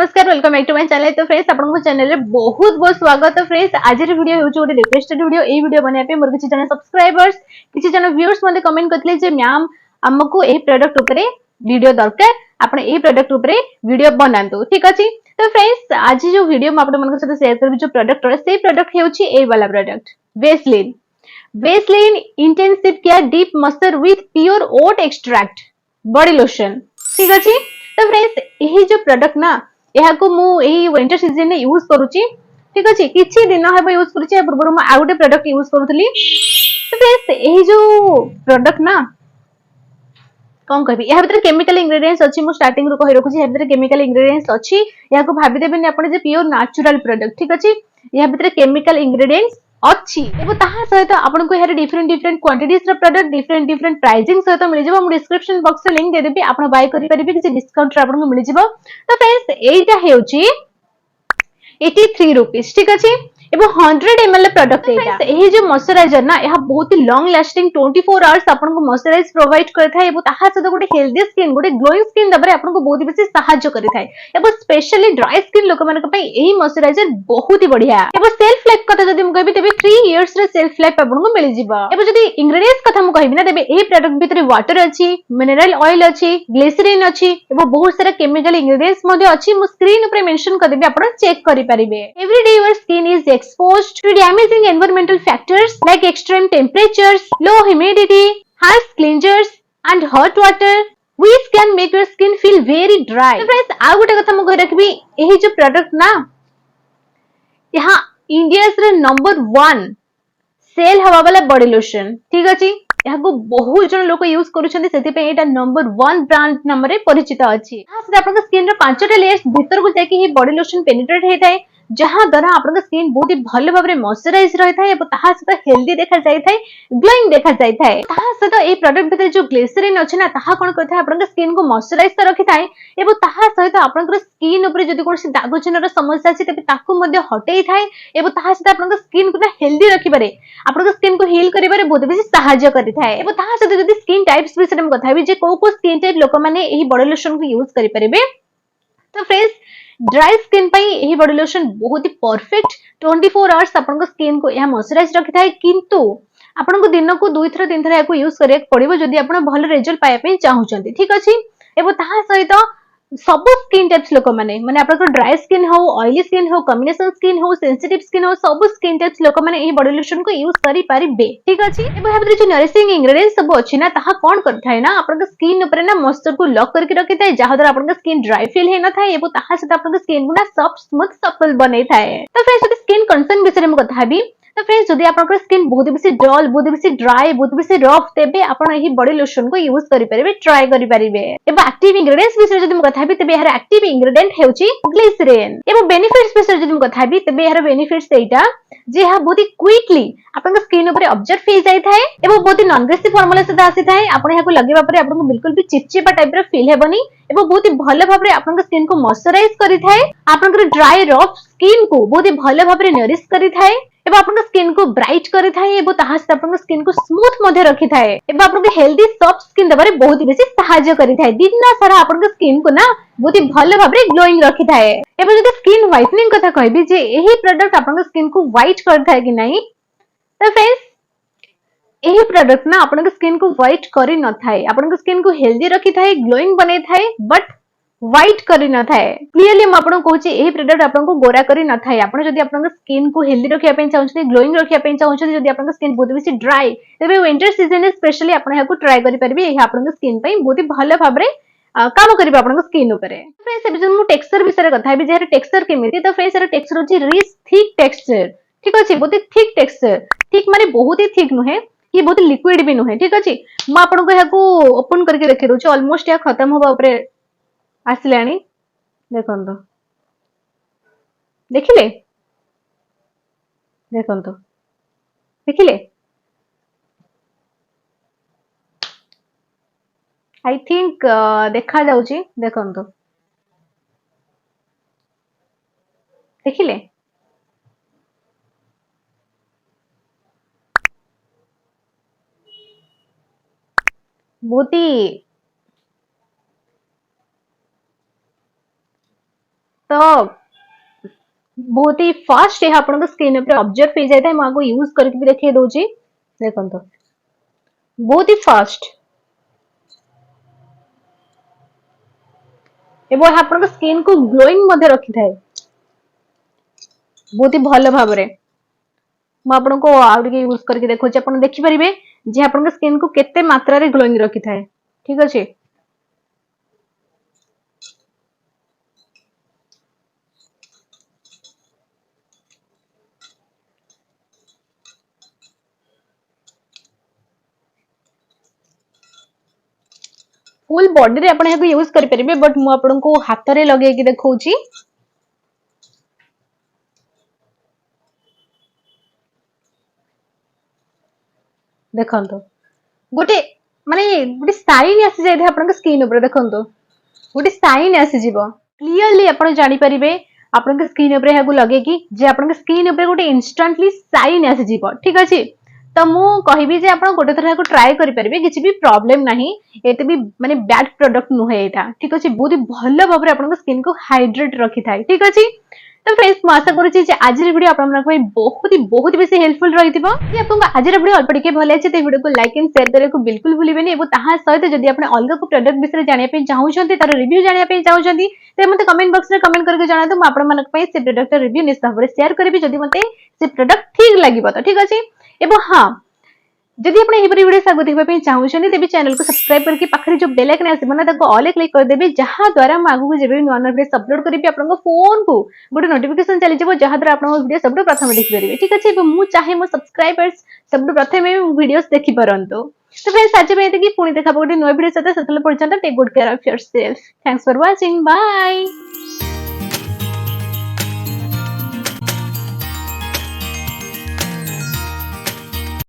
नमस्कार welcome back to my channel. तो friends आपन चैनल रे बहुत बहुत स्वागत। तो फ्रेंड्स आज वीडियो होउछ गोटे रिक्वेस्टेड वीडियो। ए वीडियो बना पे मोर किछि जन सब्सक्राइबर्स किछि जन व्यूअर्स मध्ये कमेंट करथले जे मैम हमको ए प्रोडक्ट ऊपर वीडियो दरकार, आपन ए प्रोडक्ट ऊपर वीडियो बनांतु। ठीक अछि। तो फ्रेंड्स आज जो वीडियो म आपन मन साथ शेयर करबी जो प्रोडक्ट रे से प्रोडक्ट हेउछि ए वाला product Vaseline. Vaseline intensive care deep moisture with pure oat extract body lotion. ठीक अछि। तो फ्रेंड्स यही जो प्रोडक्ट ना यहाँ को मु यही विंटर सीजन में यूज करूची। ठीक अछि। किछि दिन हेबो यूज करूची। पूर्व म आ गुटे प्रोडक्ट यूज करूथली। तो फ्रेंड्स यही जो प्रोडक्ट ना कौन कहबी या भीतर केमिकल इंग्रेडिएंट्स अछि। मु स्टार्टिंग रो कहि रखुची या भीतर केमिकल इंग्रेडिएंट्स अछि। या को भाबी देबेनी आपण जे प्योर नेचुरल प्रोडक्ट। ठीक अछि। या भीतर केमिकल इंग्रेडिएंट्स अछि एबो ताहा सहित आपन को यार डिफरेंट डिफरेंट क्वांटिटीज रो प्रोडक्ट डिफरेंट डिफरेंट प्राइसिंग सहित मिल जिवो। मु डिस्क्रिप्शन बॉक्स रे लिंक दे देबी, आपण बाय करि परिबे, किछि डिस्काउंट रे आपन को मिल जिवो। तो फ्रेंड्स एटा हेउची 83 रुपीस। ठीक अछि। एबो 100 ml प्रोडक्ट एटा। एही जो मॉइस्चराइजर ना यह बहुत ही लॉन्ग लास्टिंग 24 आवर्स आपन को मॉइस्चराइज प्रोवाइड करथाय। एबो ताहा सहित गोटे हेल्दी स्किन गोटे ग्लोइंग स्किन दबरे आपन को बहुत ही बेसी सहायता करिथाय। एबो स्पेशली ड्राई स्किन लोक मानक पई एही मॉइस्चराइजर बहुत ही बढ़िया। एबो सेल्फ लाइफ कथा जदी मु कहबी तबे 3 इयर्स रे सेल्फ लाइफ आपन को मिल जिवो। एबो जदी इंग्रेडिएंट्स कथा मु कहबी ना तबे एही प्रोडक्ट भितरे वाटर अछि, मिनरल ऑयल अछि, ग्लिसरीन अछि एबो बहुत सारा केमिकल इंग्रेडिएंट्स मध्ये अछि। मु स्क्रीन ऊपर मेंशन कर देबी, आपण चेक करि परिबे। Every day your skin is exposed to damaging environmental factors like extreme temperatures, low humidity, harsh cleansers and hot water which can make your skin feel very dry. तो friends आ गुटे कथा मु कहि रखबी एही जो प्रोडक्ट ना यहाँ इंडिया रे number 1 cell हवा वाला बॉडी लोशन। ठीक अछि। यहाँ को बहुत जन लोक यूज करूछन्ती, सेति पे एटा नंबर 1 ब्रांड नाम रे परिचित अछि। हां से आपन स्किन रे 5टा लेयर्स भीतर को जाके ही बॉडी लोशन पेनिट्रेट हेताय, जहां द्वारा आपन स्किन बहुत ही भले भाबरे मॉइस्चराइज रहथाय एबो ताहा से हेल्दी देखा जायथाय, ग्लोइंग देखा जायथाय। ताहा से ए प्रोडक्ट भीतर जो ग्लिसरीन अछि ना ताहा कोन करथाय आपन स्किन को मॉइस्चराइज त रखिथाय एबो ताहा सहित आपन स्किन ऊपर जदी कोनसी दाग चिन्हर समस्या अछि तबे ताकू मध्ये हटेई थाय एबो ताहा से आपन स्किन को हेल्दी रखिबारे आपन स्किन को हील करिबारे बहुत बेसी सहायता करिथाय। एबो ताहा से जदी स्किन टाइप्स विषय में कथा भी जे को स्किन टाइप लोक माने एही बॉडी लोशन को यूज करि परिबे। तो फ्रेंड्स ड्राई स्किन पई एही बॉडी लोशन बहुत ही परफेक्ट 24 आवर्स आपन को स्किन को या मॉइस्चराइज रखिथाय, किंतु आपन को दिन को 2 थर 3 थर याको यूज करिया पड़िबो जदी आपन भलो रिजल्ट पाया पे चाहुचंती। ठीक अछि। एबो ताहा सहित सब स्किन टाइप्स लोक माने आपन ड्राई स्किन हो, ऑयली स्किन हो, कॉम्बिनेशन स्किन हो, सेंसिटिव स्किन हो, सब स्किन टाइप्स लोक माने एही बॉडी लोशन को यूज करि परिबे। ठीक अछि। एबो हाबरे जो नरिशिंग इंग्रेडिएंट्स सब अछि ना ताहा कोन करथाय ना आपन स्किन ऊपर ना मॉइस्चर को लॉक करके रखिथाय, जहां द्वारा आपन स्किन ड्राई फील हे न थाय एबो ताहा से आपन स्किन को ना सॉफ्ट स्मूथ सपल बनै थाय। तो फ्रेंड्स स्किन कंसर्न विषय में कथा भी। तो फ्रेंड्स जदी आपन स्किन बहुत बेसी डल, बहुत बेसी ड्राई, बहुत बेसी रफ तेबे आपन एही बॉडी लोशन को यूज करि परिबे, ट्राई करि परिबे। एबो एक्टिव इंग्रेडिएंट्स विषय जदी म कथा भी तबे यार एक्टिव इंग्रेडिएंट हेउची ग्लिसरीन। एबो बेनिफिट्स विषय जदी म कथा भी तबे यार बेनिफिट्स एटा जे हा बहुत ही क्विकली आपन स्किन ऊपर ऑब्जर्व हे जाय थाय एबो बहुत ही नॉन ग्रेसी फार्मूला से आसी थाय। आपन याको लगेबा परे आपन को बिल्कुल भी चिपचिपा टाइप रो फील हेबनी एबो बहुत ही भले भाबरे आपन स्किन को मॉइस्चराइज करि थाय, आपन ड्राई रफ स्किन को बहुत ही भले भाबरे नरिश करि थाय एबो आपन स्किन को ब्राइट करि थाय एबो ताहा से आपन स्किन को स्मूथ मध्ये रखि थाय एबो आपन हेल्दी सॉफ्ट स्किन दबारे बहुत ही बेसी सहायता करि थाय। दिन सारा आपन स्किन को ना बहुत ही भले भाबरे ग्लोइंग रखि थाय। एबो जदी स्किन व्हाइटनिंग कथा कहबी जे एही प्रोडक्ट आपन स्किन को व्हाइट कर थाय कि नहीं, तो फ्रेंड्स एही प्रोडक्ट ना आपन स्किन को व्हाइट करि न थाय, आपन स्किन को हेल्दी रखि थाय, ग्लोइंग बनै थाय, बट व्हाइट करि न थाय। क्लियरली म आपन कहूची एही प्रोडक्ट आपन को गोरा करि न थाय। आपन जदी आपन स्किन को हेल्दी रखिया पे चाहउछथि, ग्लोइंग रखिया पे चाहउछथि, जदी आपन स्किन बहुत बेसी ड्राई तबे विंटर सीजन में स्पेशली आपन याको ट्राई करि परिबे। एही आपन स्किन पई बहुत ही भले भाबरे काम करिबे आपन स्किन ऊपर। फ्रेंड्स एबे जन मु टेक्सचर विषय कथा भी जे टेक्सचर केमिति, तो फ्रेंड्स एरा टेक्सचर होची रिच थिक टेक्सचर। ठीक अछि। बहुत ही थिक टेक्सचर, थिक माने बहुत ही थिक नुहे कि बहुत ही लिक्विड भी नुहे। ठीक अछि। म आपन को याको ओपन करके देखि दोछु, ऑलमोस्ट या खत्म होबा ऊपर आसिलानी। देखंतो देखिले देखंतो देखिले आई थिंक देखा जाउची। देखंतो देखिले बहुत ही तो बहुत ही फास्ट यह आपन स्क्रीन ऊपर ऑब्जर्व हो जाए मैं आपको यूज करके भी देखे दउची देखो तो बहुत ही फास्ट एवं आपन स्किन को ग्लोइंग मध्य रखी थाए बहुत ही भल भाव ମୁଁ ଆପଣଙ୍କୁ ଆଉ ଟିକେ ୟୁଜ କରିକି ଦେଖଉଛି ଆପଣ ଦେଖିପାରିବେ ଯେ ଆପଣଙ୍କ ସ୍କିନ୍ କୁ କେତେ ମାତ୍ରାରେ ଗ୍ଲୋଇଂ ରଖିଥାଏ ଠିକ ଅଛି फुल बॉडी रे आपण एहाको यूज करि परिबे बट मु आपनको हाथ रे लगेकी देखौची देखंतो गोटे माने गोटे साइन आसी जाय आपन स्किन ऊपर देखंतो गोटे साइन आसी जीवो क्लियरली आपण जानि परिबे आपन स्किन ऊपर एहाको लगेकी जे आपन स्किन ऊपर गोटे इंस्टेंटली साइन आसी जीवो ठीक अछि तो मु कहबी जे आपण गोटे थरा को ट्राई करि परिबे किछि भी प्रॉब्लम नाही एते भी माने बैड प्रोडक्ट नुहे एटा ठीक अछि बहुत भलो भाबरे आपण स्किन को हाइड्रेट रखि थाई ठीक अछि तो फ्रेंड्स मैं आशा करूँ आज वीडियो बहुत बेसी हेल्पफुल रही आपको आज वीडियो अल्प टिके भल अच्छे वीडियो को लाइक एंड शेयर करने को बिल्कुल भूलें सहित जब आप अलग को प्रोडक्ट विषय जानापी चाहते तार रिव्यू जानापी चाहते तो मत कमेंट बॉक्स में कमेंट करके जनातु मुझे से प्रोडक्ट रिव्यू निश्चित भाव में शेयर करी जब मत से प्रोडक्ट ठीक लगे तो ठीक अच्छे हाँ जदि आप वीडियो आगे देखा चाहते तेज चैनल को सब्सक्राइब करके पाखे जो बेल आइकन आसो ना ऑल क्लिक करदेवे जहाँ द्वारा आगे जब भी नुआ नुआ वीडियो अपलोड करी आपन फोन को गोटे नोटिफिकेशन चली जहाँ द्वारा आप वीडियो सब प्रथम देखिपारे ठीक अच्छे मुझे चाहे मो सब्सक्राइबर्स सब प्रथम वीडियो देखिपारंतु तो फ्रेंड्स आज ये पुणी देखा गोटे नुआ वीडियो सहित से पर्यटन take good care of yourself thanks for watching bye.